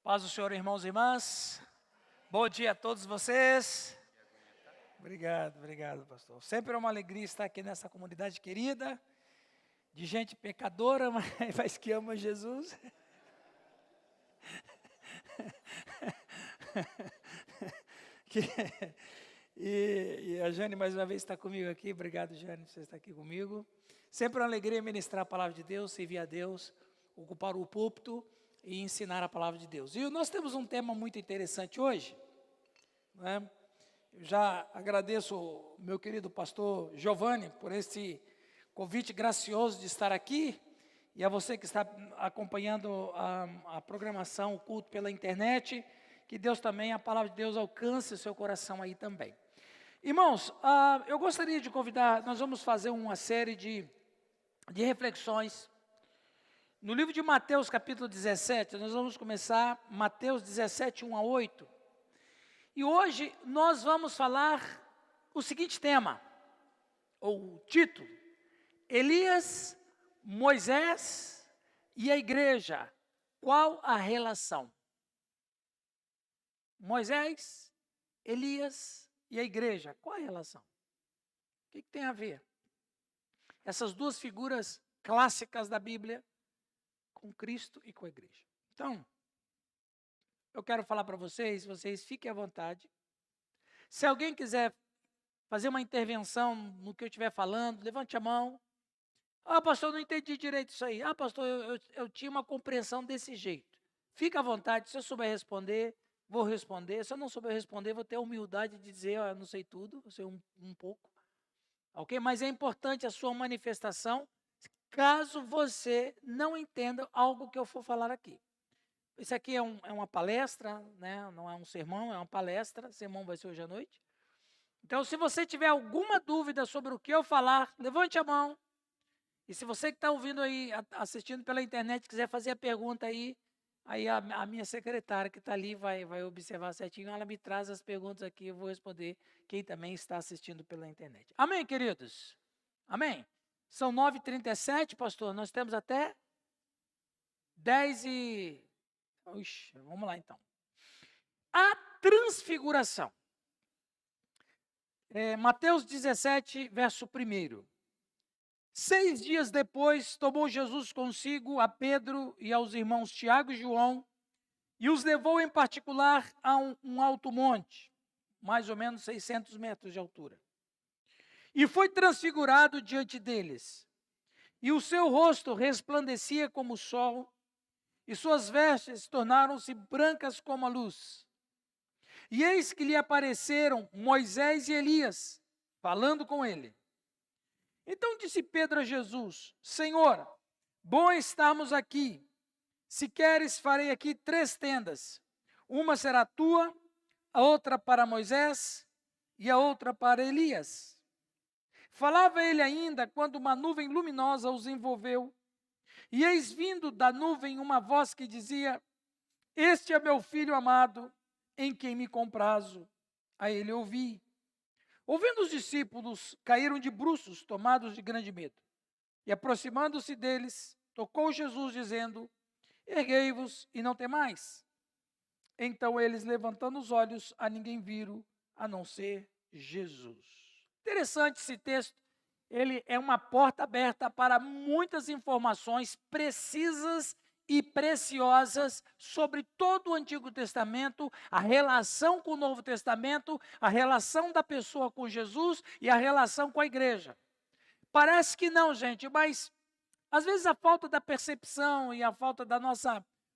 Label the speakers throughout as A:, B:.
A: Paz do Senhor, irmãos e irmãs. Bom dia a todos vocês. Obrigado, pastor. Sempre é uma alegria estar aqui nessa comunidade querida, de gente pecadora, mas que ama Jesus. E a Jane mais uma vez está comigo aqui. Obrigado, Jane, por você estar aqui comigo. Sempre uma alegria ministrar a palavra de Deus, servir a Deus, ocupar o púlpito e ensinar a palavra de Deus. E nós temos um tema muito interessante hoje, né? Eu já agradeço o meu querido pastor Giovanni por esse convite gracioso de estar aqui, e a você que está acompanhando a programação, o culto pela internet, que Deus também, a palavra de Deus alcance o seu coração aí também. Irmãos, eu gostaria de convidar, nós vamos fazer uma série de reflexões. No livro de Mateus capítulo 17, nós vamos começar Mateus 17, 1 a 8. E hoje nós vamos falar o seguinte tema, ou título: Elias, Moisés e a igreja, qual a relação? Moisés, Elias e a igreja, qual a relação? O que tem a ver? Essas duas figuras clássicas da Bíblia, com Cristo e com a igreja. Então, eu quero falar para vocês fiquem à vontade. Se alguém quiser fazer uma intervenção no que eu estiver falando, levante a mão. Pastor, eu não entendi direito isso aí. Pastor, eu tinha uma compreensão desse jeito. Fique à vontade, se eu souber responder, vou responder. Se eu não souber responder, vou ter a humildade de dizer, eu não sei tudo, eu sei um pouco. Ok? Mas é importante a sua manifestação, caso você não entenda algo que eu for falar aqui. Isso aqui é uma palestra, né? Não é um sermão, é uma palestra. Sermão vai ser hoje à noite. Então, se você tiver alguma dúvida sobre o que eu falar, levante a mão. E se você que está ouvindo aí, assistindo pela internet, quiser fazer a pergunta aí a minha secretária que está ali vai observar certinho, ela me traz as perguntas aqui, eu vou responder quem também está assistindo pela internet. Amém, queridos? Amém? São 9h37, pastor, nós temos até 10 e... Ixi, vamos lá então. A transfiguração. Mateus 17, verso 1. 6 dias depois, tomou Jesus consigo a Pedro e aos irmãos Tiago e João, e os levou em particular a um alto monte, mais ou menos 600 metros de altura. E foi transfigurado diante deles. E o seu rosto resplandecia como o sol, e suas vestes tornaram-se brancas como a luz. E eis que lhe apareceram Moisés e Elias, falando com ele. Então disse Pedro a Jesus: Senhor, bom estarmos aqui. Se queres, farei aqui 3 tendas. Uma será tua, a outra para Moisés e a outra para Elias. Falava ele ainda quando uma nuvem luminosa os envolveu. E eis vindo da nuvem uma voz que dizia: Este é meu filho amado, em quem me comprazo. A ele ouvi. Ouvindo os discípulos, caíram de bruços, tomados de grande medo. E aproximando-se deles, tocou Jesus, dizendo: Erguei-vos e não temais. Então eles, levantando os olhos, a ninguém viram, a não ser Jesus. Interessante esse texto. Ele é uma porta aberta para muitas informações precisas e preciosas sobre todo o Antigo Testamento, a relação com o Novo Testamento, a relação da pessoa com Jesus e a relação com a igreja. Parece que não, gente, mas às vezes a falta da percepção e a falta da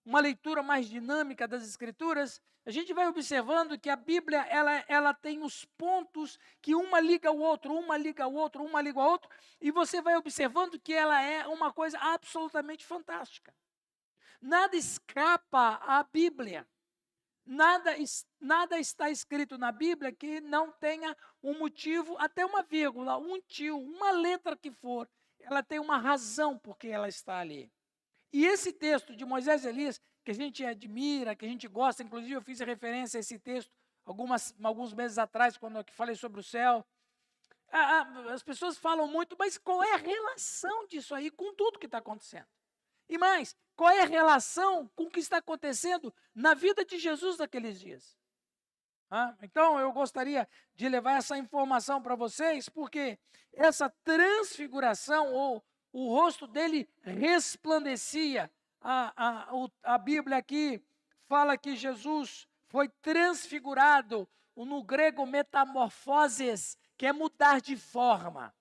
A: uma leitura mais dinâmica das Escrituras, a gente vai observando que a Bíblia, ela tem os pontos que uma liga ao outro, uma liga ao outro, uma liga ao outro, e você vai observando que ela é uma coisa absolutamente fantástica. Nada escapa à Bíblia. Nada está escrito na Bíblia que não tenha um motivo, até uma vírgula, um tio, uma letra que for, ela tem uma razão por que ela está ali. E esse texto de Moisés e Elias, que a gente admira, que a gente gosta, inclusive eu fiz referência a esse texto alguns meses atrás, quando eu falei sobre o céu. As pessoas falam muito, mas qual é a relação disso aí com tudo que está acontecendo? E mais, qual é a relação com o que está acontecendo na vida de Jesus naqueles dias? Então, eu gostaria de levar essa informação para vocês, porque essa transfiguração, ou o rosto dele resplandecia, a Bíblia aqui fala que Jesus foi transfigurado, no grego metamorfoses, que é mudar de forma.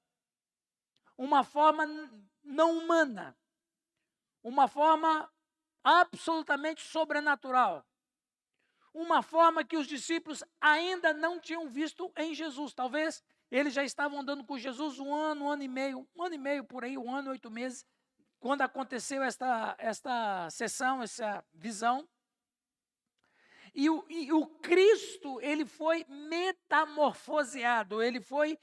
A: Uma forma não humana, uma forma absolutamente sobrenatural. Uma forma que os discípulos ainda não tinham visto em Jesus. Talvez eles já estavam andando com Jesus um ano e meio por aí, 1 ano e 8 meses, quando aconteceu esta sessão, essa visão. E o Cristo, ele foi metamorfoseado, ele foi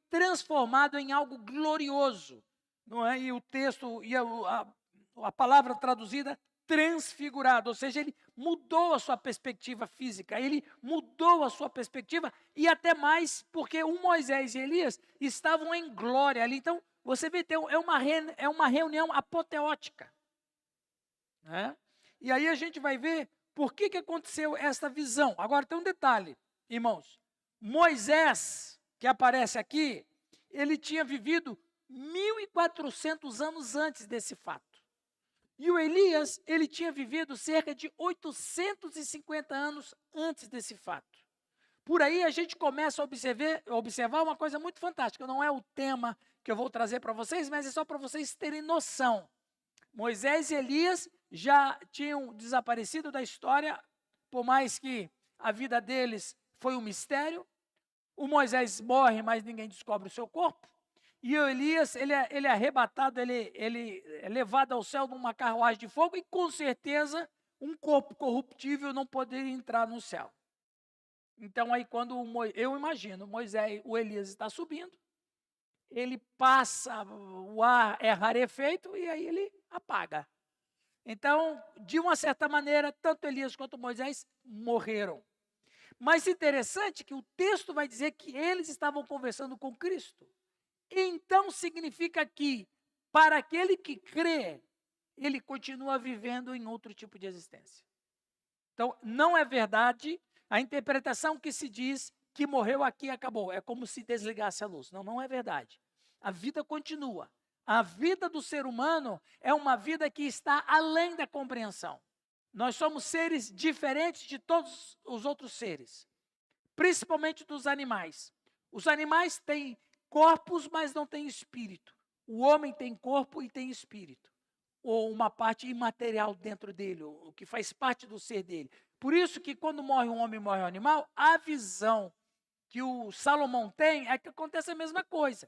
A: transformado em algo glorioso. Não é? E o texto, e a palavra traduzida, transfigurado, ou seja, ele mudou a sua perspectiva física, ele mudou a sua perspectiva, e até mais, porque o Moisés e Elias estavam em glória ali. Então, você vê, é uma reunião apoteótica. Né? E aí a gente vai ver por que aconteceu esta visão. Agora tem um detalhe, irmãos. Moisés, que aparece aqui, ele tinha vivido 1.400 anos antes desse fato. E o Elias, ele tinha vivido cerca de 850 anos antes desse fato. Por aí a gente começa a observar uma coisa muito fantástica. Não é o tema que eu vou trazer para vocês, mas é só para vocês terem noção. Moisés e Elias já tinham desaparecido da história, por mais que a vida deles foi um mistério. O Moisés morre, mas ninguém descobre o seu corpo. E o Elias, ele é arrebatado, ele é levado ao céu numa carruagem de fogo, e com certeza um corpo corruptível não poderia entrar no céu. Então aí quando eu imagino, o Elias está subindo, ele passa, o ar é rarefeito e aí ele apaga. Então, de uma certa maneira, tanto Elias quanto Moisés morreram. Mas interessante que o texto vai dizer que eles estavam conversando com Cristo. Então significa que, para aquele que crê, ele continua vivendo em outro tipo de existência. Então, não é verdade a interpretação que se diz que morreu aqui e acabou. É como se desligasse a luz. Não, não é verdade. A vida continua. A vida do ser humano é uma vida que está além da compreensão. Nós somos seres diferentes de todos os outros seres, principalmente dos animais. Os animais têm corpos, mas não têm espírito. O homem tem corpo e tem espírito, ou uma parte imaterial dentro dele, o que faz parte do ser dele. Por isso que quando morre um homem, morre um animal, a visão que o Salomão tem é que acontece a mesma coisa.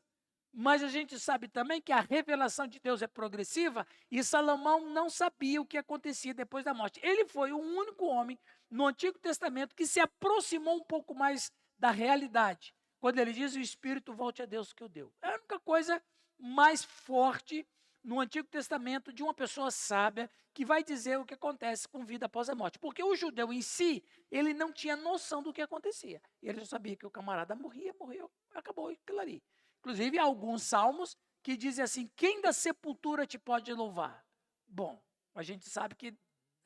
A: Mas a gente sabe também que a revelação de Deus é progressiva, e Salomão não sabia o que acontecia depois da morte. Ele foi o único homem no Antigo Testamento que se aproximou um pouco mais da realidade, quando ele diz: o Espírito volte a Deus que o deu. É a única coisa mais forte no Antigo Testamento de uma pessoa sábia que vai dizer o que acontece com vida após a morte. Porque o judeu em si, ele não tinha noção do que acontecia. Ele já sabia que o camarada morreu, acabou aquilo ali. Inclusive, há alguns salmos que dizem assim: quem da sepultura te pode louvar? Bom, a gente sabe que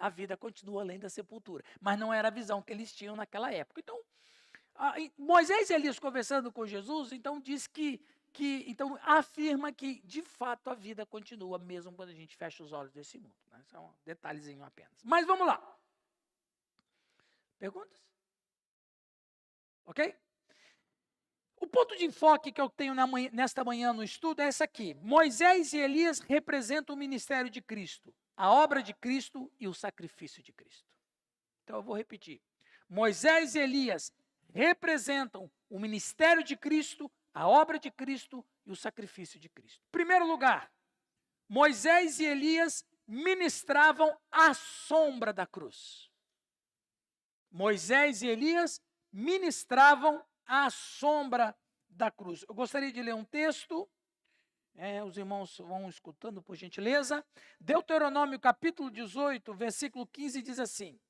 A: a vida continua além da sepultura, mas não era a visão que eles tinham naquela época. Então, Moisés e Elias conversando com Jesus, então diz então afirma que de fato a vida continua, mesmo quando a gente fecha os olhos desse mundo. Né? Isso é um detalhezinho apenas. Mas vamos lá. Perguntas? Ok? O ponto de enfoque que eu tenho nesta manhã no estudo é esse aqui. Moisés e Elias representam o ministério de Cristo, a obra de Cristo e o sacrifício de Cristo. Então eu vou repetir. Moisés e Elias representam o ministério de Cristo, a obra de Cristo e o sacrifício de Cristo. Em primeiro lugar, Moisés e Elias ministravam à sombra da cruz. Moisés e Elias ministravam à sombra da cruz. Eu gostaria de ler um texto, os irmãos vão escutando, por gentileza. Deuteronômio capítulo 18, versículo 15, diz assim: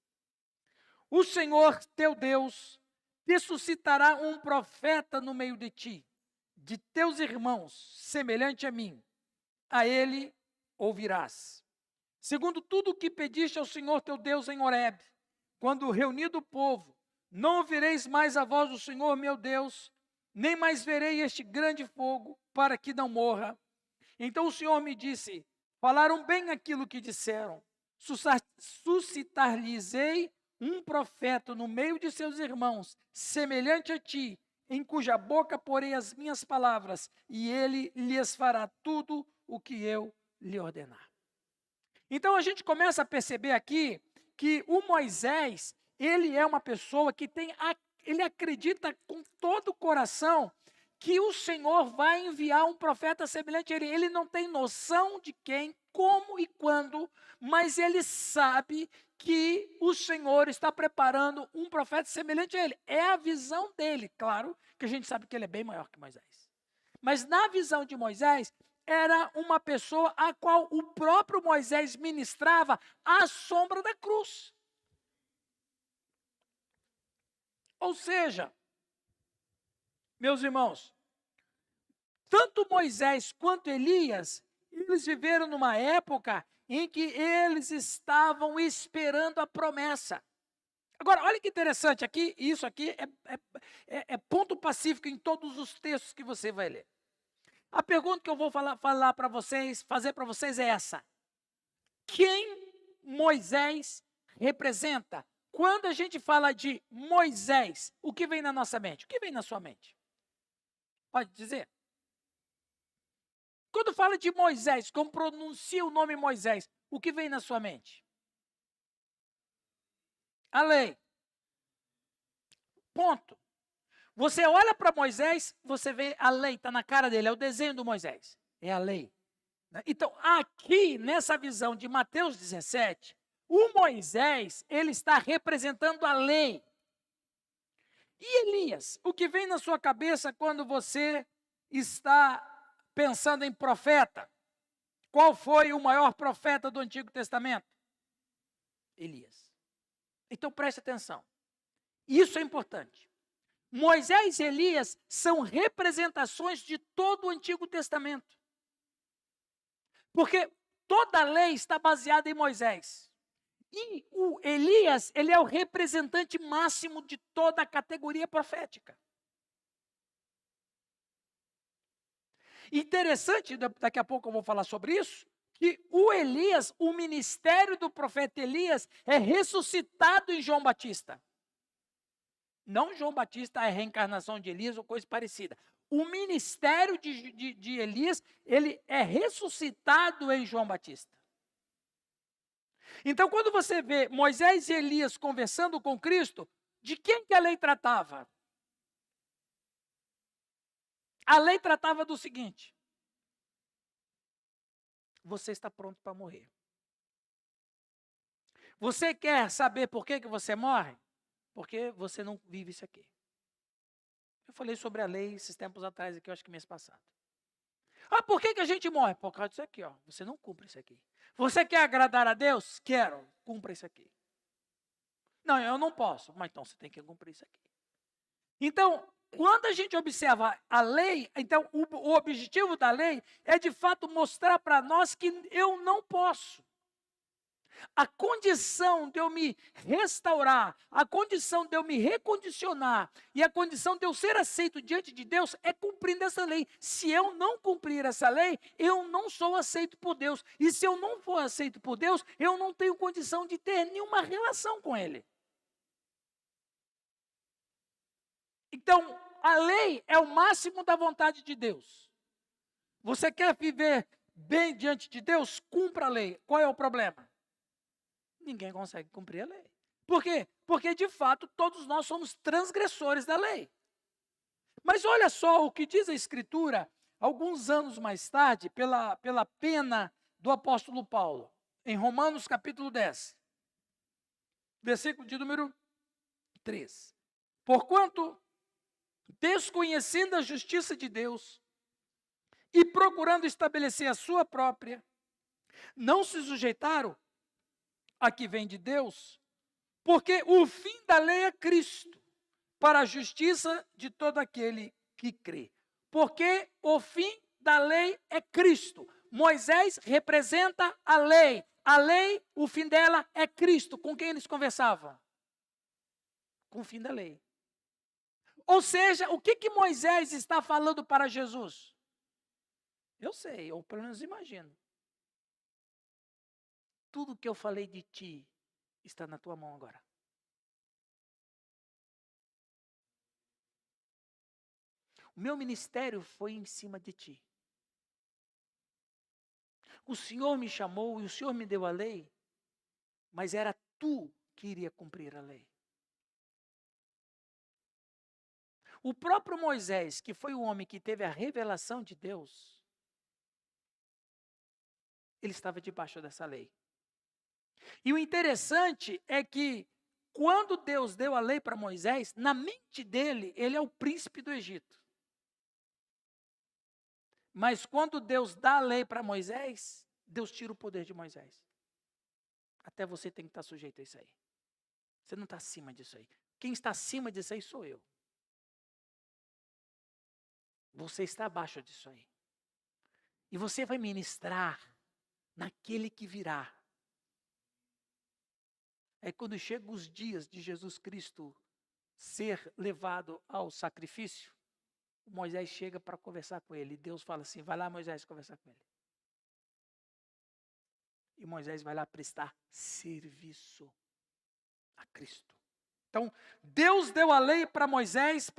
A: o Senhor teu Deus te suscitará um profeta no meio de ti, de teus irmãos, semelhante a mim. A ele ouvirás. segundo tudo o que pediste ao Senhor teu Deus em Horebe, quando reunido o povo, não ouvireis mais a voz do Senhor meu Deus, nem mais verei este grande fogo, para que não morra. Então o Senhor me disse, falaram bem aquilo que disseram, suscitar-lhes-ei um profeta no meio de seus irmãos, semelhante a ti, em cuja boca porei as minhas palavras, e ele lhes fará tudo o que eu lhe ordenar. Então a gente começa a perceber aqui que o Moisés, ele é uma pessoa que ele acredita com todo o coração que o Senhor vai enviar um profeta semelhante a ele. Ele não tem noção de quem, como e quando, mas ele sabe que o Senhor está preparando um profeta semelhante a ele. É a visão dele, claro, que a gente sabe que ele é bem maior que Moisés. Mas na visão de Moisés, era uma pessoa a qual o próprio Moisés ministrava à sombra da cruz. Ou seja, meus irmãos, tanto Moisés quanto Elias, eles viveram numa época em que eles estavam esperando a promessa. Agora, olha que interessante aqui, isso aqui é ponto pacífico em todos os textos que você vai ler. A pergunta que eu vou falar para vocês, fazer para vocês é essa. Quem Moisés representa? Quando a gente fala de Moisés, o que vem na nossa mente? O que vem na sua mente? Pode dizer? Quando fala de Moisés, como pronuncia o nome Moisés, o que vem na sua mente? A lei. Ponto. Você olha para Moisés, você vê a lei, está na cara dele, é o desenho do Moisés. É a lei. Então, aqui, nessa visão de Mateus 17, o Moisés, ele está representando a lei. E Elias, o que vem na sua cabeça quando você está pensando em profeta? Qual foi o maior profeta do Antigo Testamento? Elias. Então, preste atenção. Isso é importante. Moisés e Elias são representações de todo o Antigo Testamento. Porque toda a lei está baseada em Moisés. E o Elias, ele é o representante máximo de toda a categoria profética. Interessante, daqui a pouco eu vou falar sobre isso, que o Elias, o ministério do profeta Elias é ressuscitado em João Batista. Não João Batista é a reencarnação de Elias ou coisa parecida. O ministério de Elias, ele é ressuscitado em João Batista. Então, quando você vê Moisés e Elias conversando com Cristo, de quem que a lei tratava? A lei tratava do seguinte: você está pronto para morrer. Você quer saber por que você morre? Porque você não vive isso aqui. Eu falei sobre a lei esses tempos atrás, aqui, eu acho que mês passado. Por que a gente morre? Por causa disso aqui, ó. Você não cumpre isso aqui. Você quer agradar a Deus? Quero. Cumpra isso aqui. Não, eu não posso. Mas então você tem que cumprir isso aqui. Então, quando a gente observa a lei, então o objetivo da lei é de fato mostrar para nós que eu não posso. A condição de eu me restaurar, a condição de eu me recondicionar e a condição de eu ser aceito diante de Deus é cumprindo essa lei. Se eu não cumprir essa lei, eu não sou aceito por Deus. E se eu não for aceito por Deus, eu não tenho condição de ter nenhuma relação com Ele. Então, a lei é o máximo da vontade de Deus. Você quer viver bem diante de Deus? Cumpra a lei. Qual é o problema? Ninguém consegue cumprir a lei. Por quê? Porque, de fato, todos nós somos transgressores da lei. Mas olha só o que diz a Escritura, alguns anos mais tarde, pela pena do apóstolo Paulo, em Romanos capítulo 10, versículo de número 3. Porquanto, desconhecendo a justiça de Deus e procurando estabelecer a sua própria, não se sujeitaram a que vem de Deus, porque o fim da lei é Cristo, para a justiça de todo aquele que crê. Porque o fim da lei é Cristo. Moisés representa a lei, A lei, o fim dela é Cristo. Com quem eles conversavam? Com o fim da lei. Ou seja, o que Moisés está falando para Jesus? Eu sei, ou pelo menos imagino. Tudo que eu falei de ti está na tua mão agora. O meu ministério foi em cima de ti. O Senhor me chamou e o Senhor me deu a lei, mas era tu que iria cumprir a lei. O próprio Moisés, que foi o homem que teve a revelação de Deus, ele estava debaixo dessa lei. E o interessante é que, quando Deus deu a lei para Moisés, na mente dele, ele é o príncipe do Egito. Mas quando Deus dá a lei para Moisés, Deus tira o poder de Moisés. Até você tem que estar sujeito a isso aí. Você não está acima disso aí. Quem está acima disso aí sou eu. Você está abaixo disso aí. E você vai ministrar naquele que virá. É quando chegam os dias de Jesus Cristo ser levado ao sacrifício, Moisés chega para conversar com ele. E Deus fala assim, vai lá Moisés conversar com ele. E Moisés vai lá prestar serviço a Cristo. Então, Deus deu a lei para Moisés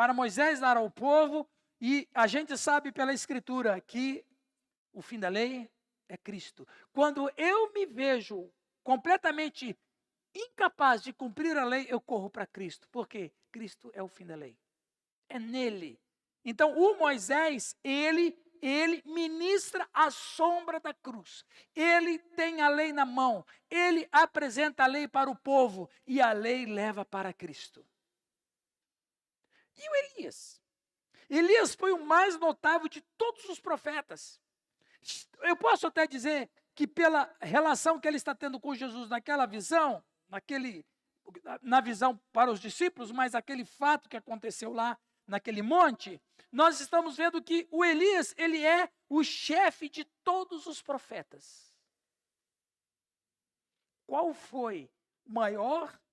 A: dar ao povo, e a gente sabe pela Escritura que o fim da lei é Cristo. Quando eu me vejo completamente incapaz de cumprir a lei, eu corro para Cristo. Por quê? Cristo é o fim da lei. É nele. Então, o Moisés, ele ministra a sombra da cruz. Ele tem a lei na mão. Ele apresenta a lei para o povo. E a lei leva para Cristo. E o Elias? Elias foi o mais notável de todos os profetas. Eu posso até dizer que pela relação que ele está tendo com Jesus naquela visão, na visão para os discípulos, mas aquele fato que aconteceu lá naquele monte, nós estamos vendo que o Elias, ele é o chefe de todos os profetas. Qual foi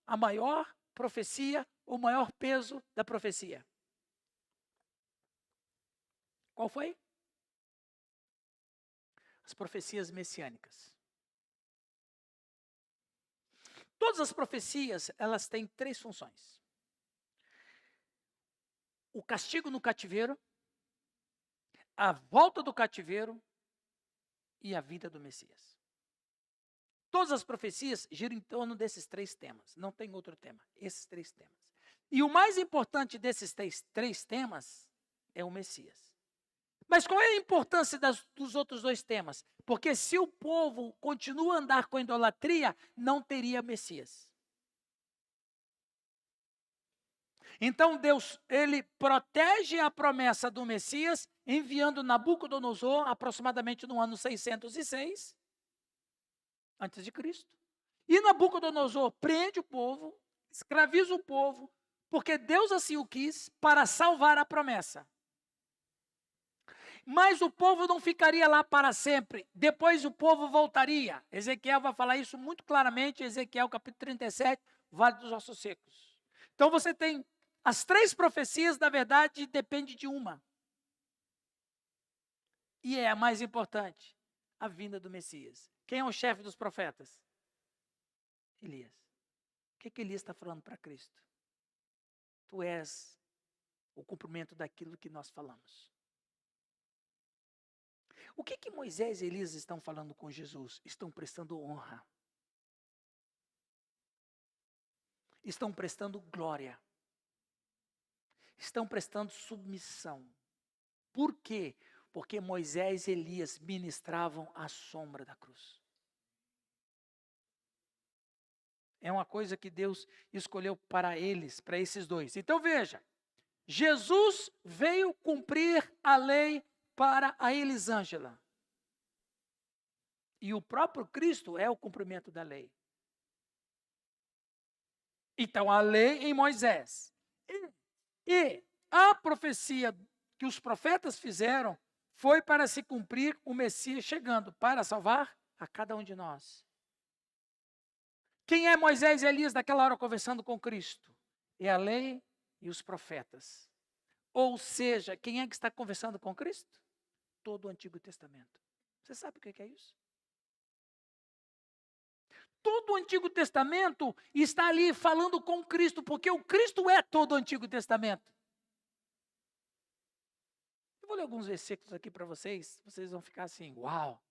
A: a maior profecia, o maior peso da profecia? Qual foi? As profecias messiânicas. Todas as profecias, elas têm 3 funções. O castigo no cativeiro, a volta do cativeiro e a vida do Messias. Todas as profecias giram em torno desses 3 temas. Não tem outro tema. Esses 3 temas. E o mais importante desses 3 temas é o Messias. Mas qual é a importância dos outros 2 temas? Porque se o povo continua a andar com idolatria, não teria Messias. Então Deus, ele protege a promessa do Messias, enviando Nabucodonosor, aproximadamente no ano 606, antes de Cristo. E Nabucodonosor prende o povo, escraviza o povo, porque Deus assim o quis, para salvar a promessa. Mas o povo não ficaria lá para sempre. Depois o povo voltaria. Ezequiel vai falar isso muito claramente, Ezequiel capítulo 37, Vale dos Ossos Secos. Então você tem as 3 profecias, na verdade, depende de uma. E é a mais importante, a vinda do Messias. Quem é o chefe dos profetas? Elias. O que Elias está falando para Cristo? Tu és o cumprimento daquilo que nós falamos. O que Moisés e Elias estão falando com Jesus? Estão prestando honra. Estão prestando glória. Estão prestando submissão. Por quê? Porque Moisés e Elias ministravam a sombra da cruz. É uma coisa que Deus escolheu para eles, para esses 2. Então veja, Jesus veio cumprir a lei para a Elisângela. E o próprio Cristo é o cumprimento da lei. Então a lei em Moisés. E a profecia que os profetas fizeram foi para se cumprir o Messias chegando, para salvar a cada um de nós. Quem é Moisés e Elias naquela hora conversando com Cristo? É a lei e os profetas. Ou seja, quem é que está conversando com Cristo? Todo o Antigo Testamento. Você sabe o que é isso? Todo o Antigo Testamento está ali falando com Cristo, porque o Cristo é todo o Antigo Testamento. Eu vou ler alguns versículos aqui para vocês vão ficar assim, uau.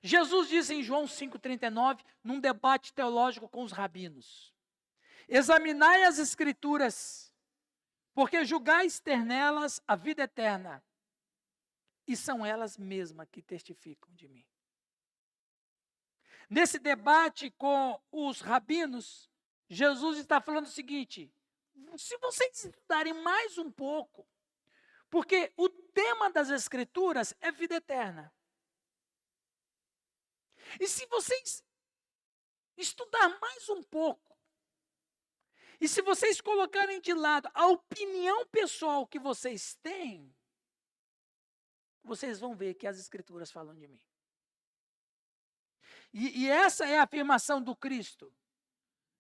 A: Jesus disse em João 5,39, num debate teológico com os rabinos: examinai as Escrituras, porque julgais ter nelas a vida eterna, e são elas mesmas que testificam de mim. Nesse debate com os rabinos, Jesus está falando o seguinte: se vocês estudarem mais um pouco, porque o tema das Escrituras é vida eterna. E se vocês estudar mais um pouco, e se vocês colocarem de lado a opinião pessoal que vocês têm, vocês vão ver que as Escrituras falam de mim. E essa é a afirmação do Cristo.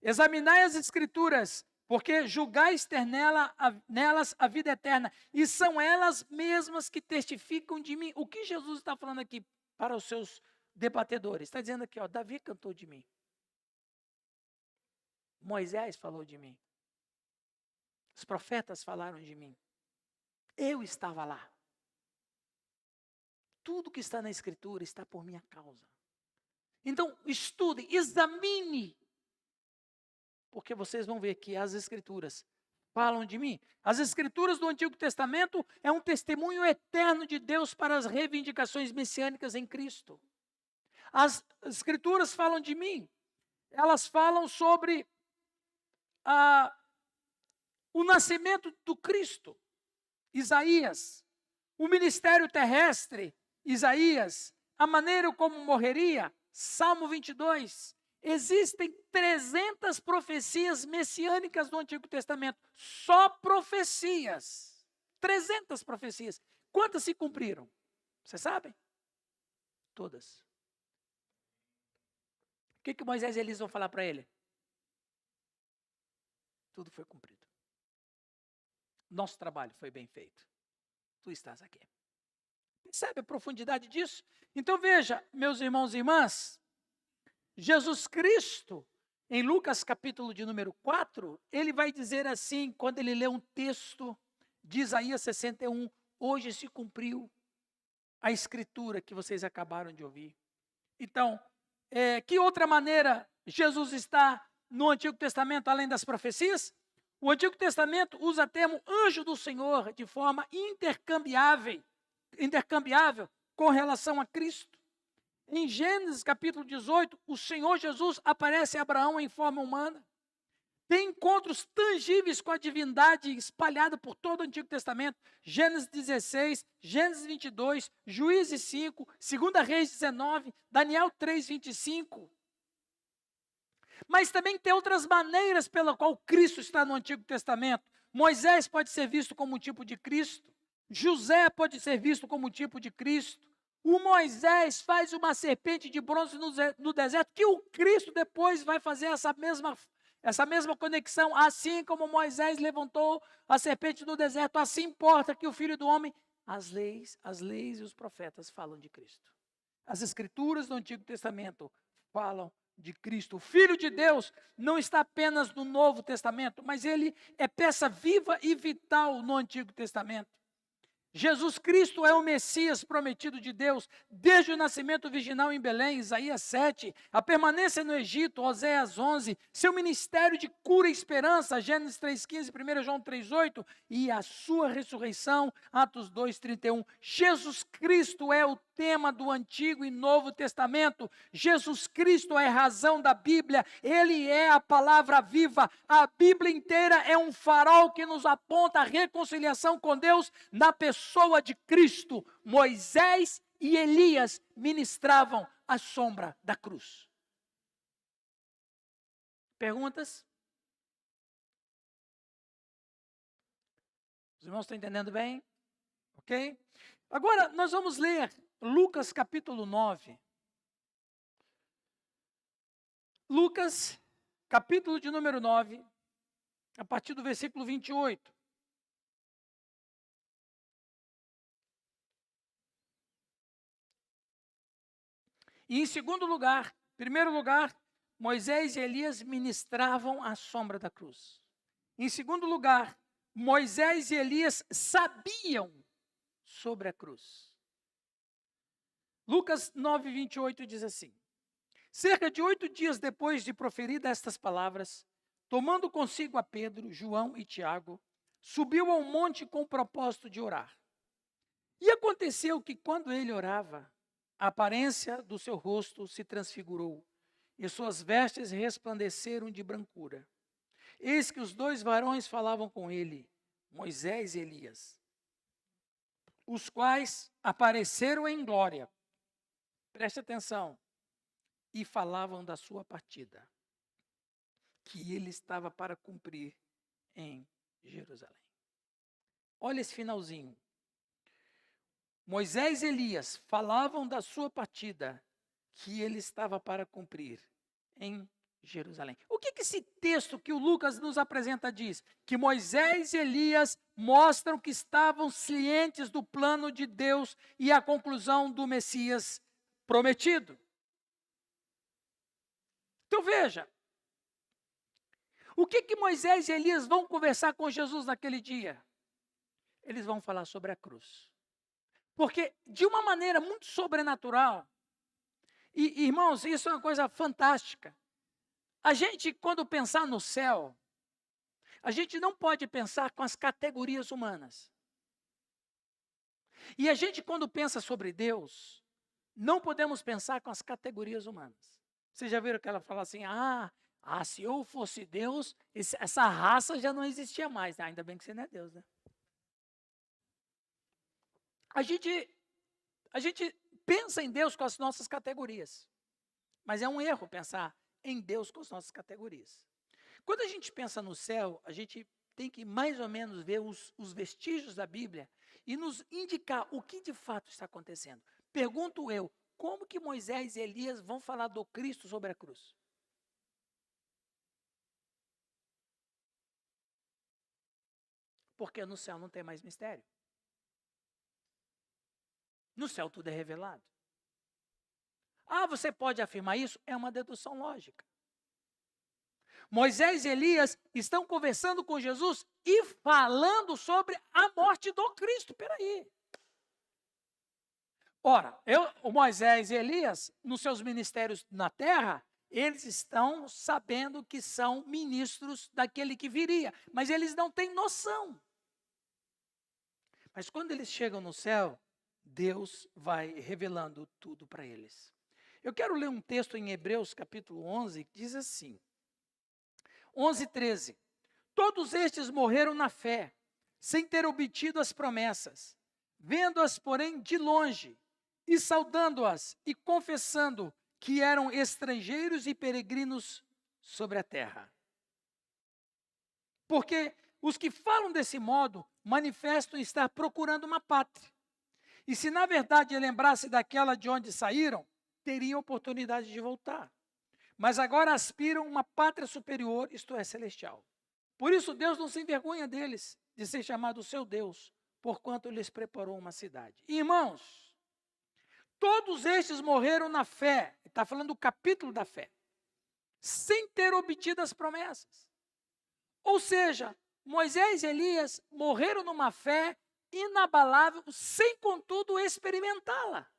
A: Examinai as Escrituras, porque julgais ter nelas a vida eterna, e são elas mesmas que testificam de mim. O que Jesus está falando aqui para os seus debatedores? Está dizendo aqui, ó, Davi cantou de mim. Moisés falou de mim. Os profetas falaram de mim. Eu estava lá. Tudo que está na Escritura está por minha causa. Então, estude, examine, porque vocês vão ver que as Escrituras falam de mim. As Escrituras do Antigo Testamento é um testemunho eterno de Deus para as reivindicações messiânicas em Cristo. As Escrituras falam de mim. Elas falam sobre o nascimento do Cristo, Isaías, o ministério terrestre, Isaías, a maneira como morreria, Salmo 22. Existem 300 profecias messiânicas no Antigo Testamento, só profecias, 300 profecias. Quantas se cumpriram? Vocês sabem? Todas. O que Moisés e Elias vão falar para ele? Tudo foi cumprido. Nosso trabalho foi bem feito. Tu estás aqui. Percebe a profundidade disso? Então veja, meus irmãos e irmãs, Jesus Cristo, em Lucas capítulo de número 4, ele vai dizer assim, quando ele lê um texto de Isaías 61, hoje se cumpriu a escritura que vocês acabaram de ouvir. Então, que outra maneira Jesus está no Antigo Testamento, além das profecias? O Antigo Testamento usa o termo anjo do Senhor de forma intercambiável com relação a Cristo. Em Gênesis capítulo 18, o Senhor Jesus aparece a Abraão em forma humana. Tem encontros tangíveis com a divindade espalhada por todo o Antigo Testamento. Gênesis 16, Gênesis 22, Juízes 5, 2 Reis 19, Daniel 3, 25. Mas também tem outras maneiras pela qual Cristo está no Antigo Testamento. Moisés pode ser visto como um tipo de Cristo. José pode ser visto como um tipo de Cristo. O Moisés faz uma serpente de bronze no deserto, que o Cristo depois vai fazer essa mesma conexão. Assim como Moisés levantou a serpente no deserto, assim importa que o Filho do Homem, as leis e os profetas falam de Cristo. As Escrituras do Antigo Testamento falam de Cristo. O Filho de Deus não está apenas no Novo Testamento, mas ele é peça viva e vital no Antigo Testamento. Jesus Cristo é o Messias prometido de Deus, desde o nascimento virginal em Belém, Isaías 7, a permanência no Egito, Oséias 11, seu ministério de cura e esperança, Gênesis 3,15, 1 João 3,8, e a sua ressurreição, Atos 2,31. Jesus Cristo é o tema do Antigo e Novo Testamento. Jesus Cristo é a razão da Bíblia, ele é a palavra viva. A Bíblia inteira é um farol que nos aponta a reconciliação com Deus na pessoa de Cristo. Moisés e Elias ministravam a sombra da cruz. Perguntas? Os irmãos estão entendendo bem? Ok? Agora nós vamos ler Lucas capítulo 9. Lucas, capítulo de número 9, a partir do versículo 28. E em segundo lugar, primeiro lugar, Moisés e Elias ministravam à sombra da cruz. Em segundo lugar, Moisés e Elias sabiam sobre a cruz. Lucas 9, 28 diz assim: cerca de 8 dias depois de proferir estas palavras, tomando consigo a Pedro, João e Tiago, subiu ao monte com o propósito de orar. E aconteceu que, quando ele orava, a aparência do seu rosto se transfigurou, e suas vestes resplandeceram de brancura. Eis que os 2 varões falavam com ele, Moisés e Elias, os quais apareceram em glória. Preste atenção. E falavam da sua partida, que ele estava para cumprir em Jerusalém. Olha esse finalzinho. Moisés e Elias falavam da sua partida, que ele estava para cumprir em Jerusalém. O que esse texto que o Lucas nos apresenta diz? Que Moisés e Elias mostram que estavam cientes do plano de Deus e a conclusão do Messias prometido. Então veja, o que Moisés e Elias vão conversar com Jesus naquele dia? Eles vão falar sobre a cruz. Porque de uma maneira muito sobrenatural, e irmãos, isso é uma coisa fantástica. A gente, quando pensar no céu, a gente não pode pensar com as categorias humanas. E a gente, quando pensa sobre Deus, não podemos pensar com as categorias humanas. Vocês já viram que ela fala assim, se eu fosse Deus, essa raça já não existia mais. Ainda bem que você não é Deus, né? A gente pensa em Deus com as nossas categorias. Mas é um erro pensar em Deus com as nossas categorias. Quando a gente pensa no céu, a gente tem que mais ou menos ver os vestígios da Bíblia e nos indicar o que de fato está acontecendo. Pergunto eu, como que Moisés e Elias vão falar do Cristo sobre a cruz? Porque no céu não tem mais mistério. No céu tudo é revelado. Você pode afirmar isso? É uma dedução lógica. Moisés e Elias estão conversando com Jesus e falando sobre a morte do Cristo. Peraí. Ora, o Moisés e Elias, nos seus ministérios na terra, eles estão sabendo que são ministros daquele que viria, mas eles não têm noção. Mas quando eles chegam no céu, Deus vai revelando tudo para eles. Eu quero ler um texto em Hebreus capítulo 11, que diz assim, 11:13. Todos estes morreram na fé, sem ter obtido as promessas, vendo-as, porém, de longe, e saudando-as, e confessando que eram estrangeiros e peregrinos sobre a terra. Porque os que falam desse modo manifestam estar procurando uma pátria. E se na verdade lembrasse daquela de onde saíram, teriam oportunidade de voltar. Mas agora aspiram uma pátria superior, isto é, celestial. Por isso Deus não se envergonha deles, de ser chamado seu Deus, porquanto lhes preparou uma cidade. Irmãos, todos estes morreram na fé, está falando do capítulo da fé, sem ter obtido as promessas. Ou seja, Moisés e Elias morreram numa fé inabalável, sem contudo experimentá-la.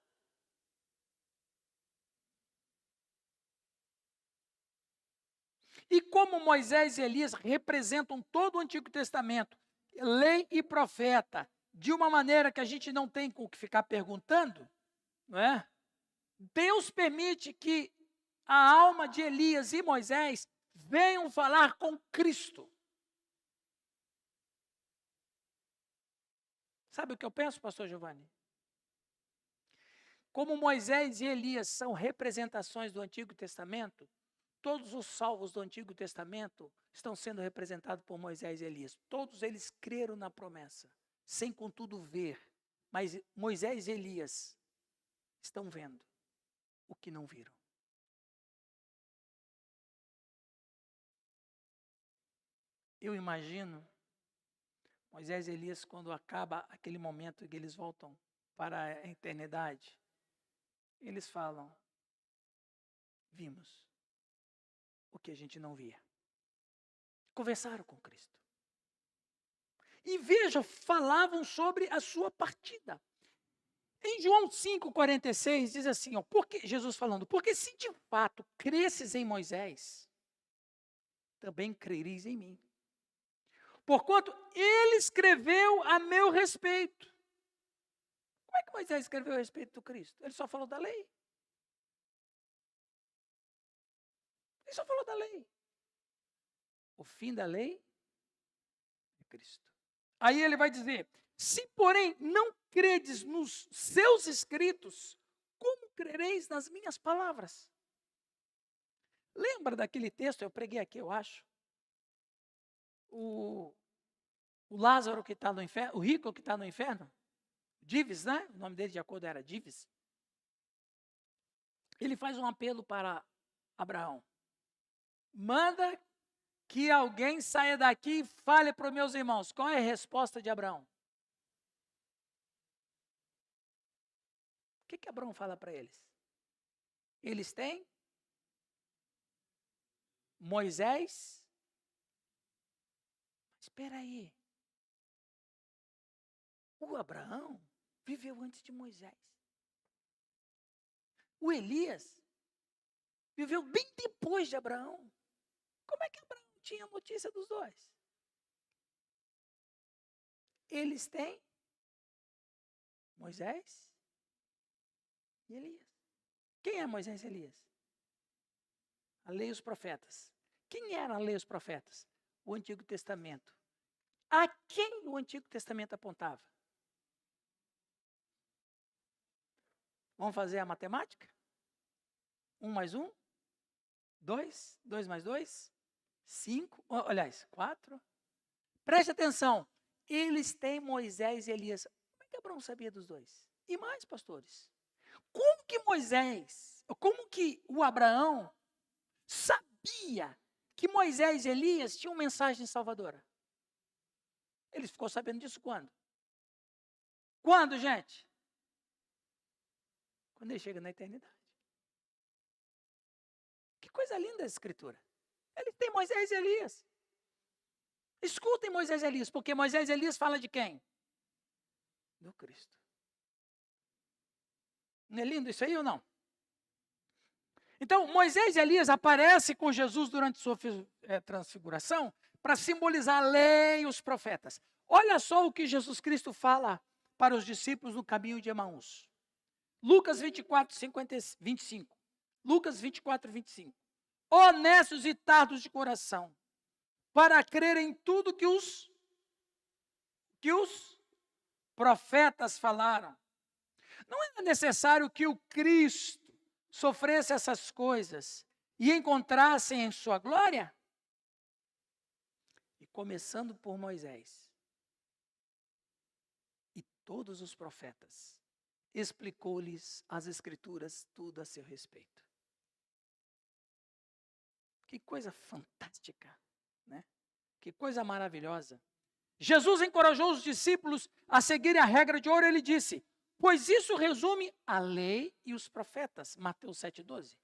A: E como Moisés e Elias representam todo o Antigo Testamento, lei e profeta, de uma maneira que a gente não tem com o que ficar perguntando, não é? Deus permite que a alma de Elias e Moisés venham falar com Cristo. Sabe o que eu penso, pastor Giovanni? Como Moisés e Elias são representações do Antigo Testamento, todos os salvos do Antigo Testamento estão sendo representados por Moisés e Elias. Todos eles creram na promessa, sem contudo ver. Mas Moisés e Elias estão vendo o que não viram. Eu imagino Moisés e Elias, quando acaba aquele momento que eles voltam para a eternidade, eles falam: vimos o que a gente não via. Conversaram com Cristo. E veja, falavam sobre a sua partida. Em João 5,46 diz assim, ó, porque, Jesus falando, porque se de fato cresces em Moisés, também crereis em mim. Porquanto ele escreveu a meu respeito. Como é que Moisés escreveu a respeito do Cristo? Ele só falou da lei. Ele só falou da lei. O fim da lei é Cristo. Aí ele vai dizer, se porém não credes nos seus escritos, como crereis nas minhas palavras? Lembra daquele texto, eu preguei aqui, eu acho. O Lázaro que está no inferno, o rico que está no inferno, Dives, né? O nome dele de acordo era Dives. Ele faz um apelo para Abraão. Manda que alguém saia daqui e fale para os meus irmãos. Qual é a resposta de Abraão? O que Abraão fala para eles? Eles têm Moisés. Espera aí. O Abraão viveu antes de Moisés. O Elias viveu bem depois de Abraão. Como é que Abraão tinha notícia dos dois? Eles têm Moisés e Elias. Quem é Moisés e Elias? A lei e os profetas. Quem era a lei e os profetas? O Antigo Testamento. A quem o Antigo Testamento apontava? Vamos fazer a matemática? 1 mais 1? 2? 2 mais 2? 5? Aliás, 4? Preste atenção. Eles têm Moisés e Elias. Como é que Abraão sabia dos dois? E mais, pastores? Como que Moisés, como que o Abraão sabia que Moisés e Elias tinham mensagem salvadora? Ele ficou sabendo disso quando? Quando, gente? Quando ele chega na eternidade. Que coisa linda essa escritura. Ele tem Moisés e Elias. Escutem Moisés e Elias, porque Moisés e Elias fala de quem? Do Cristo. Não é lindo isso aí ou não? Então, Moisés e Elias aparecem com Jesus durante sua transfiguração para simbolizar a lei e os profetas. Olha só o que Jesus Cristo fala para os discípulos no caminho de Emaús. Lucas 24, 25. Lucas 24, 25. Honestos e tardos de coração, para crer em tudo que os profetas falaram. Não era necessário que o Cristo sofresse essas coisas e encontrasse em sua glória? E começando por Moisés e todos os profetas, explicou-lhes as Escrituras tudo a seu respeito. Que coisa fantástica, né? Que coisa maravilhosa. Jesus encorajou os discípulos a seguirem a regra de ouro. Ele disse, pois isso resume a lei e os profetas. Mateus 7,12.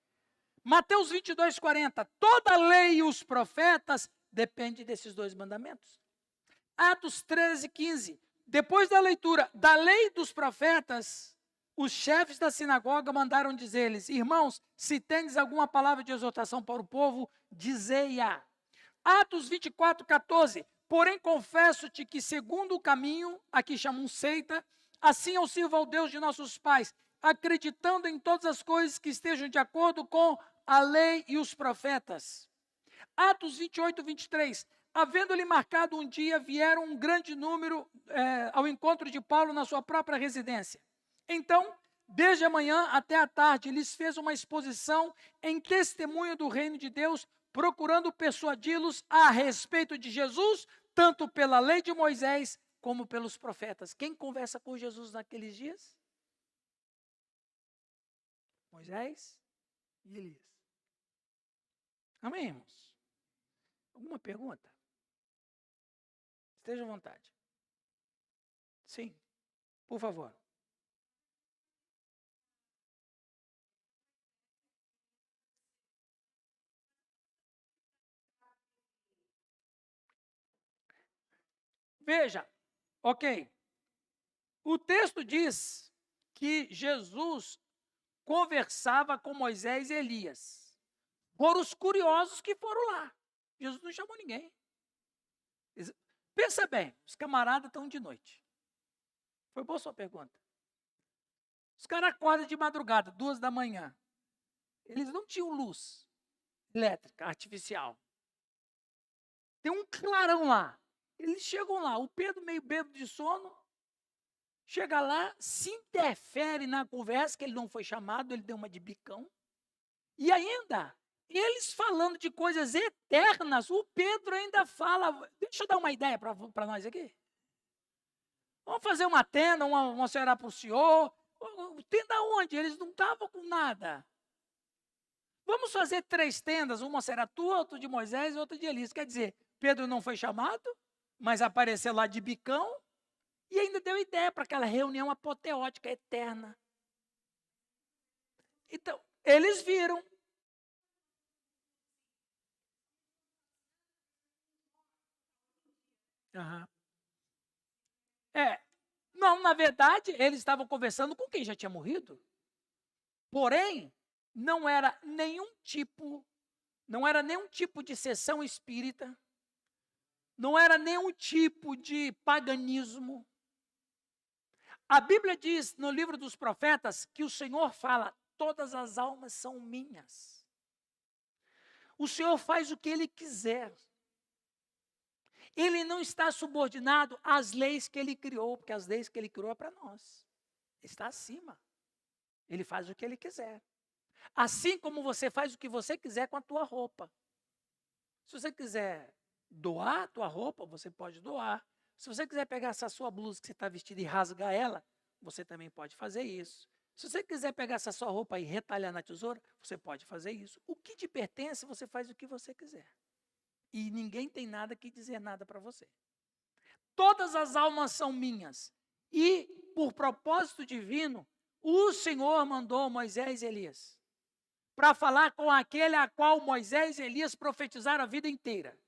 A: Mateus 22,40. Toda a lei e os profetas depende desses dois mandamentos. Atos 13,15. Depois da leitura da lei dos profetas, os chefes da sinagoga mandaram dizer-lhes, irmãos, se tendes alguma palavra de exortação para o povo, dizei-a. Atos 24,14. Porém, confesso-te que segundo o caminho, aqui chamam seita, assim eu sirvo ao Deus de nossos pais, acreditando em todas as coisas que estejam de acordo com a lei e os profetas. Atos 28, 23. Havendo-lhe marcado um dia, vieram um grande número ao encontro de Paulo na sua própria residência. Então, desde a manhã até a tarde, lhes fez uma exposição em testemunho do reino de Deus, procurando persuadi-los a respeito de Jesus, tanto pela lei de Moisés, como pelos profetas. Quem conversa com Jesus naqueles dias? Moisés e Elias. Amém, irmãos? Alguma pergunta? Esteja à vontade. Sim, por favor. Veja, ok. O texto diz que Jesus conversava com Moisés e Elias. Foram os curiosos que foram lá. Jesus não chamou ninguém. Pensa bem, os camaradas estão de noite. Foi boa sua pergunta. Os caras acordam de madrugada, 2 da manhã. Eles não tinham luz elétrica, artificial. Tem um clarão lá. Eles chegam lá, o Pedro meio bêbado de sono, chega lá, se interfere na conversa, que ele não foi chamado, ele deu uma de bicão. E ainda, eles falando de coisas eternas, o Pedro ainda fala, deixa eu dar uma ideia para nós aqui. Vamos fazer uma tenda, uma será para o senhor. Tenda onde? Eles não estavam com nada. Vamos fazer 3 tendas, uma será tua, outra de Moisés e outra de Elias. Quer dizer, Pedro não foi chamado, mas apareceu lá de bicão e ainda deu ideia para aquela reunião apoteótica eterna. Então, eles viram. Uhum. Não, na verdade, eles estavam conversando com quem já tinha morrido. Porém, não era nenhum tipo de sessão espírita, não era nenhum tipo de paganismo. A Bíblia diz no livro dos profetas que o Senhor fala: todas as almas são minhas. O Senhor faz o que Ele quiser. Ele não está subordinado às leis que Ele criou, porque as leis que Ele criou é para nós. Ele está acima. Ele faz o que Ele quiser. Assim como você faz o que você quiser com a tua roupa. Se você quiser doar a tua roupa, você pode doar. Se você quiser pegar essa sua blusa que você está vestida e rasgar ela, você também pode fazer isso. Se você quiser pegar essa sua roupa e retalhar na tesoura, você pode fazer isso. O que te pertence, você faz o que você quiser. E ninguém tem nada que dizer nada para você. Todas as almas são minhas. E, por propósito divino, o Senhor mandou Moisés e Elias para falar com aquele a qual Moisés e Elias profetizaram a vida inteira.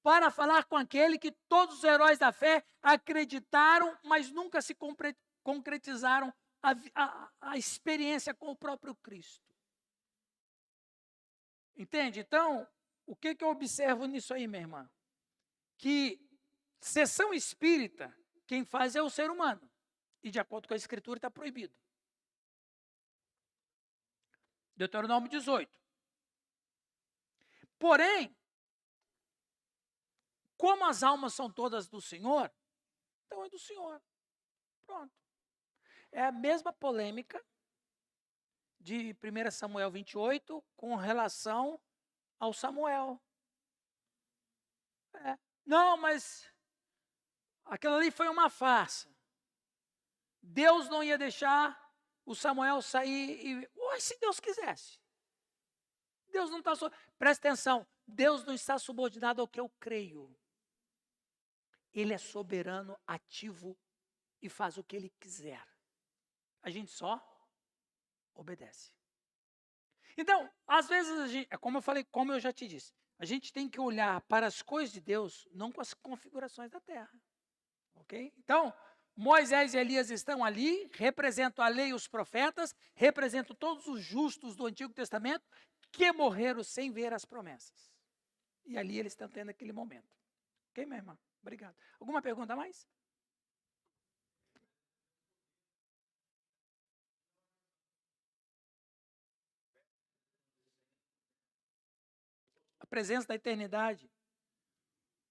A: Para falar com aquele que todos os heróis da fé acreditaram, mas nunca se concretizaram a experiência com o próprio Cristo. Entende? Então, o que eu observo nisso aí, minha irmã? Que sessão espírita, quem faz é o ser humano. E de acordo com a Escritura está proibido. Deuteronômio 18. Porém, como as almas são todas do Senhor, então é do Senhor. Pronto. É a mesma polêmica de 1 Samuel 28 com relação ao Samuel. Não, mas aquilo ali foi uma farsa. Deus não ia deixar o Samuel sair se Deus quisesse. Deus não está... Presta atenção, Deus não está subordinado ao que eu creio. Ele é soberano, ativo e faz o que Ele quiser. A gente só obedece. Então, às vezes, a gente, como eu já te disse, a gente tem que olhar para as coisas de Deus, não com as configurações da terra. Ok? Então, Moisés e Elias estão ali, representam a lei e os profetas, representam todos os justos do Antigo Testamento que morreram sem ver as promessas. E ali eles estão tendo aquele momento. Ok, minha irmã? Obrigado. Alguma pergunta a mais? A presença da eternidade.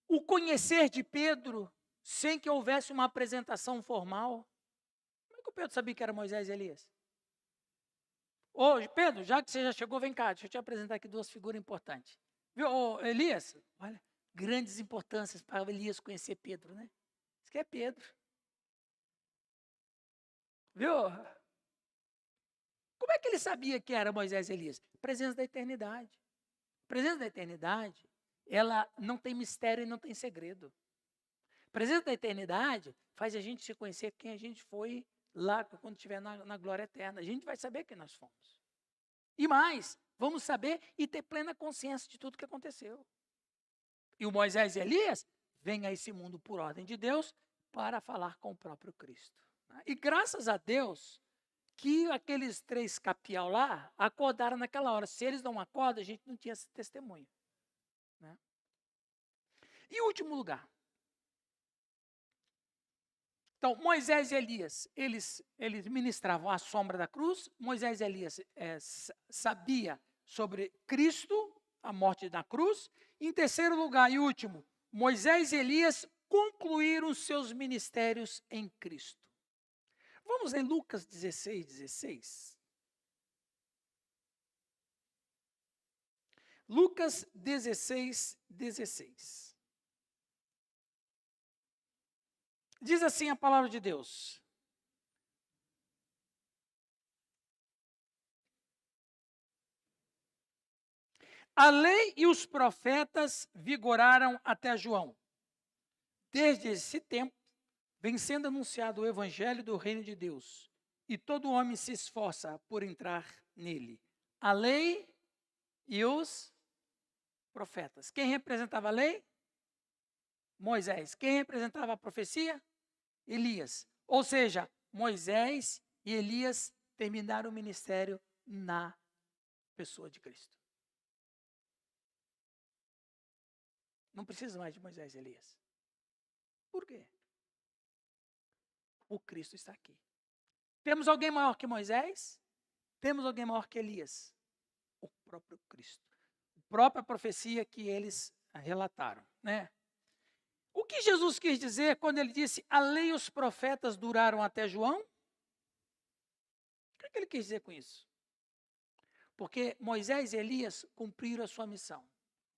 A: O conhecer de Pedro, sem que houvesse uma apresentação formal. Como é que o Pedro sabia que era Moisés e Elias? Ô, Pedro, já que você já chegou, vem cá, deixa eu te apresentar aqui 2 figuras importantes. Viu, Elias? Olha, grandes importâncias para Elias conhecer Pedro, né? Isso que é Pedro. Viu? Como é que ele sabia que era Moisés e Elias? Presença da eternidade. A presença da eternidade, ela não tem mistério e não tem segredo. presença da eternidade faz a gente se conhecer quem a gente foi lá quando estiver na glória eterna. A gente vai saber quem nós fomos. E mais, vamos saber e ter plena consciência de tudo que aconteceu. E o Moisés e Elias vêm a esse mundo por ordem de Deus para falar com o próprio Cristo. E graças a Deus que aqueles 3 capial lá acordaram naquela hora. Se eles não acordam, a gente não tinha esse testemunho. Né? E último lugar. Então, Moisés e Elias, eles ministravam a sombra da cruz. Moisés e Elias sabia sobre Cristo, a morte da cruz. Em terceiro lugar e último, Moisés e Elias concluíram seus ministérios em Cristo. Vamos ler Lucas 16, 16. Lucas 16, 16. Diz assim a palavra de Deus. A lei e os profetas vigoraram até João. Desde esse tempo, vem sendo anunciado o evangelho do reino de Deus, e todo homem se esforça por entrar nele. A lei e os profetas. Quem representava a lei? Moisés. Quem representava a profecia? Elias. Ou seja, Moisés e Elias terminaram o ministério na pessoa de Cristo. Não precisa mais de Moisés e Elias. Por quê? O Cristo está aqui. Temos alguém maior que Moisés? Temos alguém maior que Elias? O próprio Cristo. A própria profecia que eles relataram, né? O que Jesus quis dizer quando ele disse a lei e os profetas duraram até João? O que ele quis dizer com isso? Porque Moisés e Elias cumpriram a sua missão.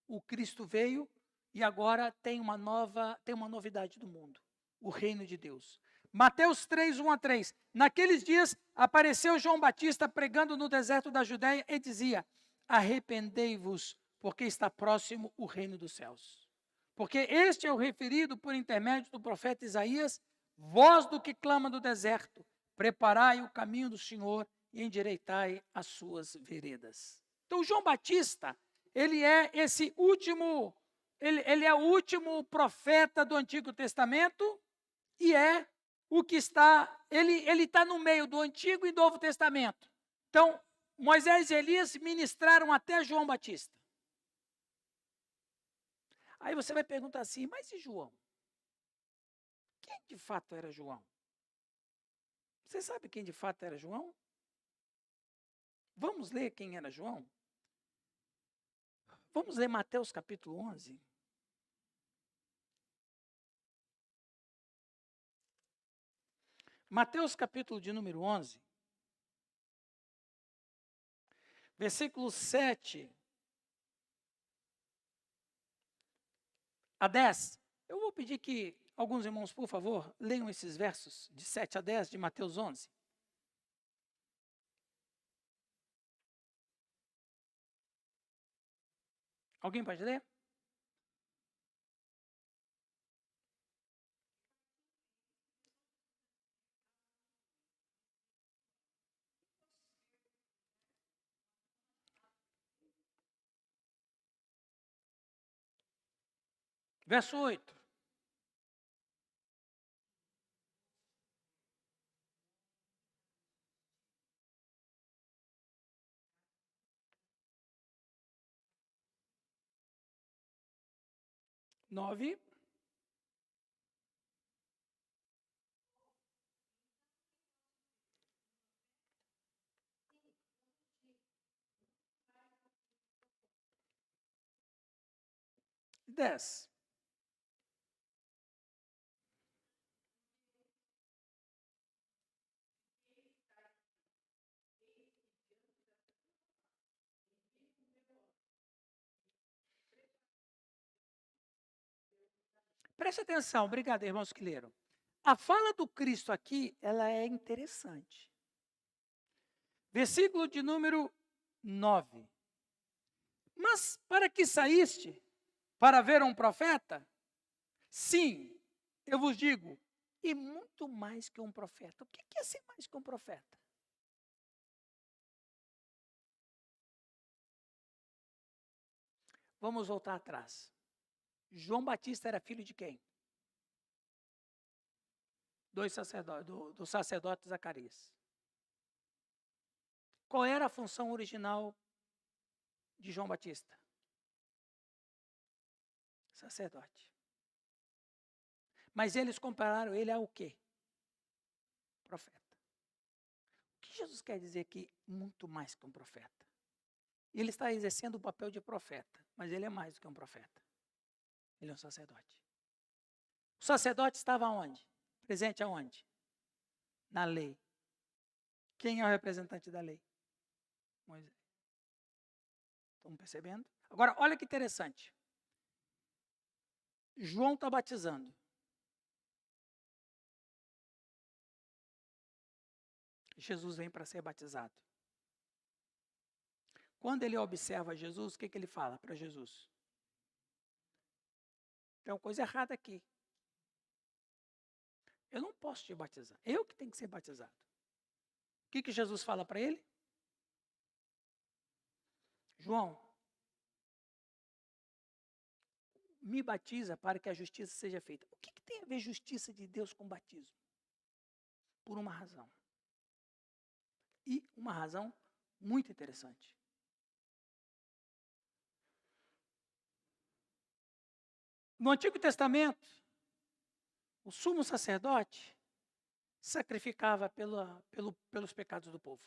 A: O Cristo veio e agora tem uma novidade do mundo, o reino de Deus. Mateus 3, 1 a 3. Naqueles dias apareceu João Batista pregando no deserto da Judéia e dizia: arrependei-vos, porque está próximo o reino dos céus. Porque este é o referido por intermédio do profeta Isaías, voz do que clama do deserto, preparai o caminho do Senhor e endireitai as suas veredas. Então, João Batista, ele é esse último, ele é o último profeta do Antigo Testamento e é o que está, ele está no meio do Antigo e Novo Testamento. Então, Moisés e Elias ministraram até João Batista. Aí você vai perguntar assim, mas e João? Quem de fato era João? Você sabe quem de fato era João? Vamos ler quem era João? Vamos ler Mateus capítulo 11. Mateus capítulo de número 11. Versículos 7 a 10. Eu vou pedir que alguns irmãos, por favor, leiam esses versos de 7 a 10 de Mateus 11. Alguém pode ler? Verso 8. Nove. Dez. Preste atenção, obrigado, irmãos que leram. A fala do Cristo aqui, ela é interessante. Versículo de número 9. Mas para que saíste? Para ver um profeta? Sim, eu vos digo, e muito mais que um profeta. O que é ser mais que um profeta? Vamos voltar atrás. João Batista era filho de quem? Do sacerdote Zacarias. Qual era a função original de João Batista? Sacerdote. Mas eles compararam ele ao quê? Profeta. O que Jesus quer dizer aqui? Muito mais que um profeta. Ele está exercendo o papel de profeta, mas ele é mais do que um profeta. Ele é um sacerdote. O sacerdote estava onde? Presente aonde? Na lei. Quem é o representante da lei? Moisés. Estão percebendo? Agora, olha que interessante. João está batizando. Jesus vem para ser batizado. Quando ele observa Jesus, o que ele fala para Jesus? Tem uma coisa errada aqui. Eu não posso te batizar. Eu que tenho que ser batizado. O que Jesus fala para ele? João, me batiza para que a justiça seja feita. O que tem a ver justiça de Deus com batismo? Por uma razão. E uma razão muito interessante. No Antigo Testamento, o sumo sacerdote sacrificava pelos pecados do povo.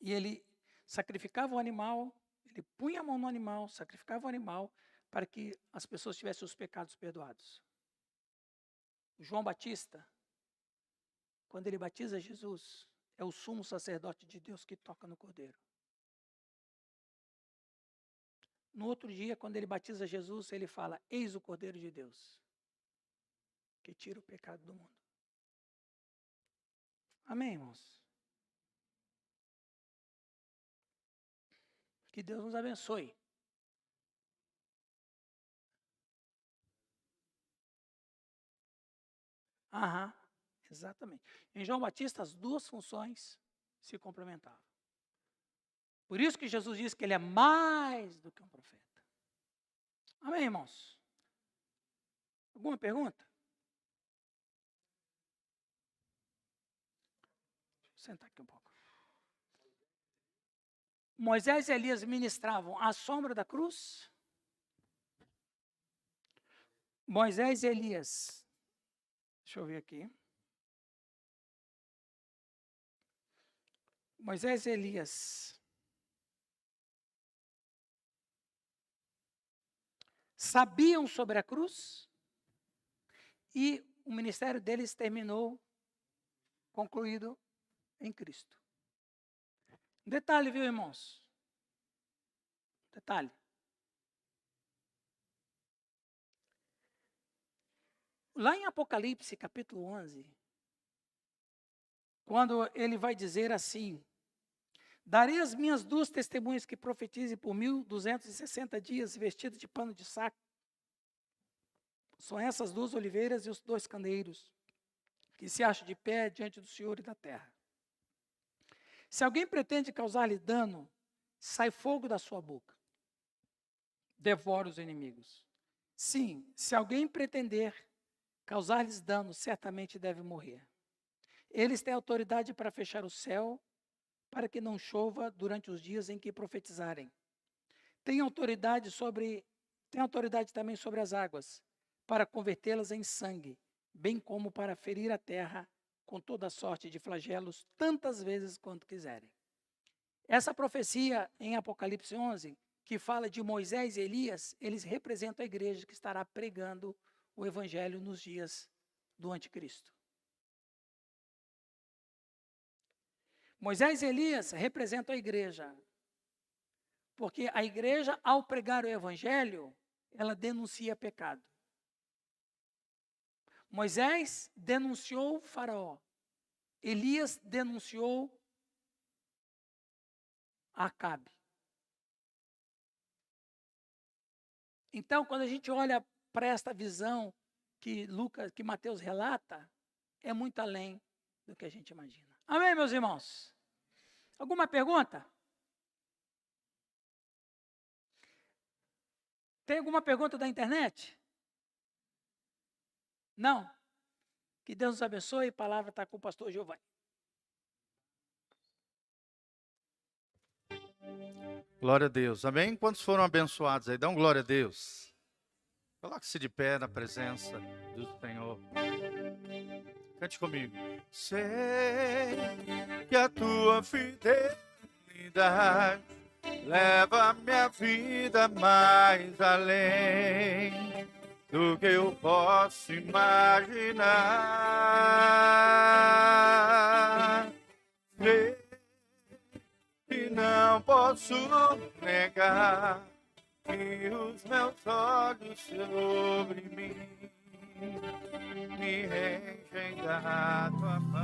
A: E ele sacrificava o animal, ele punha a mão no animal, sacrificava o animal, para que as pessoas tivessem os pecados perdoados. O João Batista, quando ele batiza Jesus, é o sumo sacerdote de Deus que toca no cordeiro. No outro dia, quando ele batiza Jesus, ele fala, eis o cordeiro de Deus, que tira o pecado do mundo. Amém, irmãos? Que Deus nos abençoe. Aham, exatamente. Em João Batista, as duas funções se complementavam. Por isso que Jesus diz que ele é mais do que um profeta. Amém, irmãos? Alguma pergunta? Deixa eu sentar aqui um pouco. Moisés e Elias ministravam à sombra da cruz. Moisés e Elias. Deixa eu ver aqui. Moisés e Elias sabiam sobre a cruz e o ministério deles terminou, concluído em Cristo. Detalhe, viu, irmãos? Detalhe. Lá em Apocalipse, capítulo 11, quando ele vai dizer assim, darei as minhas duas testemunhas que profetizem por 1260 dias, vestidas de pano de saco. São essas duas oliveiras e os dois candeeiros, que se acham de pé diante do Senhor e da terra. Se alguém pretende causar-lhe dano, sai fogo da sua boca. Devora os inimigos. Sim, se alguém pretender causar-lhes dano, certamente deve morrer. Eles têm autoridade para fechar o céu, para que não chova durante os dias em que profetizarem. Tem autoridade também sobre as águas, para convertê-las em sangue, bem como para ferir a terra com toda sorte de flagelos, tantas vezes quanto quiserem. Essa profecia em Apocalipse 11, que fala de Moisés e Elias, eles representam a igreja que estará pregando o evangelho nos dias do anticristo. Moisés e Elias representam a igreja, porque a igreja, ao pregar o evangelho, ela denuncia pecado. Moisés denunciou Faraó. Elias denunciou Acabe. Então, quando a gente olha para esta visão que Mateus relata, é muito além do que a gente imagina. Amém, meus irmãos? Alguma pergunta? Tem alguma pergunta da internet? Não? Que Deus nos abençoe. A palavra está com o pastor Giovanni.
B: Glória a Deus. Amém? Quantos foram abençoados aí? Dão glória a Deus. Coloque-se de pé na presença do Senhor. Cante comigo. Sei que a tua fidelidade leva minha vida mais além do que eu posso imaginar. Sei que não posso negar que os meus olhos sobre mim me enchem da tua paz.